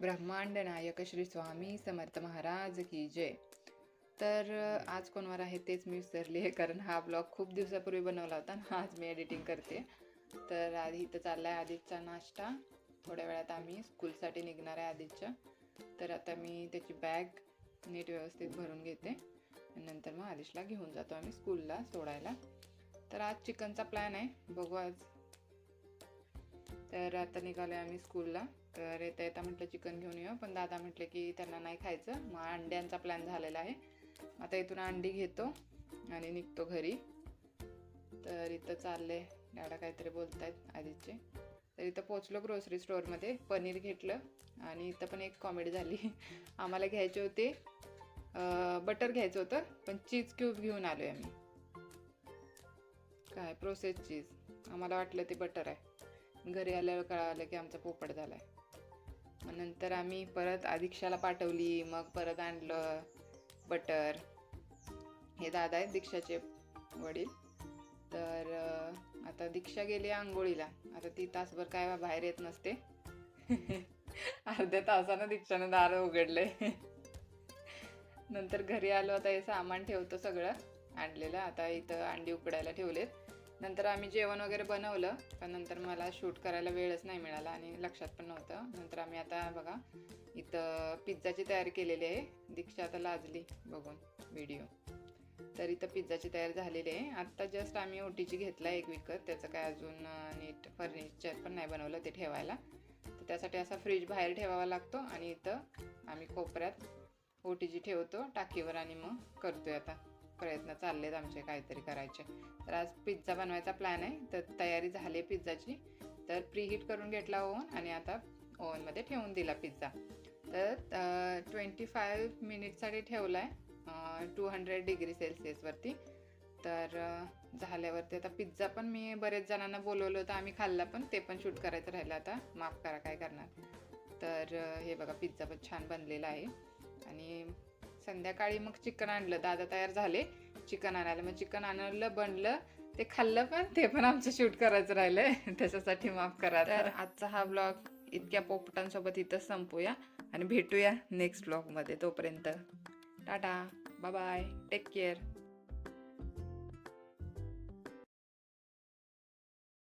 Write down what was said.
ब्रह्मांड नायक श्री स्वामी समर्थ महाराज की जय। तर आज कोणवार आहे तेच मी विसरली आहे, कारण हा ब्लॉग खूप दिवसापूर्वी बनवला होता आणि आज मी एडिटिंग करते। तर आधी इथं चालला आहे आदितचा नाश्ता। थोड्या वेळात आम्ही स्कूलसाठी निघणार आहे आदितच्या। तर आता मी त्याची बॅग नीट व्यवस्थित भरून घेते आणि नंतर मग आदिशला घेऊन जातो आम्ही स्कूलला सोडायला। तर आज चिकनचा प्लॅन आहे, बघू आज। तर आता निघालो आम्ही स्कूलला। तर येता येता म्हटलं चिकन घेऊन येऊ, पण दादा म्हटले की त्यांना नाही खायचं, मग अंड्यांचा प्लॅन झालेला आहे। आता इथून अंडी घेतो आणि निघतो घरी। तर इथं चालले दादा काहीतरी बोलतायत आदितचे। तर इथं पोचलो ग्रोसरी स्टोअरमध्ये, पनीर घेतलं आणि इथं पण एक कॉमेडी झाली। आम्हाला घ्यायचे होते बटर घ्यायचं होतं, पण चीज क्यूब घेऊन आलो आहे आम्ही। काय प्रोसेस चीज, आम्हाला वाटलं ते बटर आहे। घरी आल्यावर कळालं की आमचा पोपट झाला आहे। मग नंतर आम्ही परत दीक्षाला पाठवली, मग परत आणलं बटर। हे दादा आहेत दीक्षाचे वडील। तर आता दीक्षा गेली आंघोळीला, आता ती तासभर काय बाहेर येत नसते। अर्ध्या तासानं दीक्षानं दार उघडले। नंतर घरी आलो, आता हे सामान ठेवतो सगळं आणलेलं। आता इथं अंडी उकडायला ठेवलेत। नंतर आम्ही जेवण वगैरे बनवलं, पण नंतर मला शूट करायला वेळच नाही मिळाला आणि लक्षात पण नव्हतं। नंतर आम्ही आता बघा इथं पिझ्झाची तयारी केलेली आहे। दीक्षा आता लाजली बघून व्हिडिओ। तर इथं पिझ्झाची तयारी झालेली आहे। आत्ता जस्ट आम्ही ओटीची घेतला एक विकत, त्याचं काय अजून नीट फर्निचर पण नाही बनवलं ते ठेवायला। तर त्यासाठी असा फ्रीज बाहेर ठेवावा लागतो आणि इथं आम्ही कोपऱ्यात ओटीजी ठेवतो टाकीवर आणि मग करतोय आता प्रयत्न चाललेत आमचे काहीतरी करायचे। तर आज पिझ्झा बनवायचा प्लॅन आहे। तर तयारी झाली पिझ्झाची। तर प्रीहीट करून घेतला ओव्हन आणि आता ओव्हनमध्ये ठेवून दिला पिझ्झा। तर 25 मिनिटसाठी ठेवला आहे 200 डिग्री सेल्सिअसवरती। तर झाल्यावरती आता पिझ्झा पण मी बरेच जणांना बोलवलं होतं, आम्ही खाल्ला, पण ते पण शूट करायचं राहिलं। आता माफ करा, काय करणार। तर हे बघा पिझ्झा पण छान बनलेला आहे। आणि संध्याकाळी मग चिकन आणलं, दादा तयार झाले चिकन आणायला, मग चिकन आणलं, बनलं, ते खाल्लं, पण ते पण आमचं शूट करायचं राहिलंय, त्याच्यासाठी माफ करा। तर आजचा हा ब्लॉग इतक्या पोपटांसोबत इथंच संपूया आणि भेटूया नेक्स्ट ब्लॉगमध्ये। तोपर्यंत tata, bye bye, take care.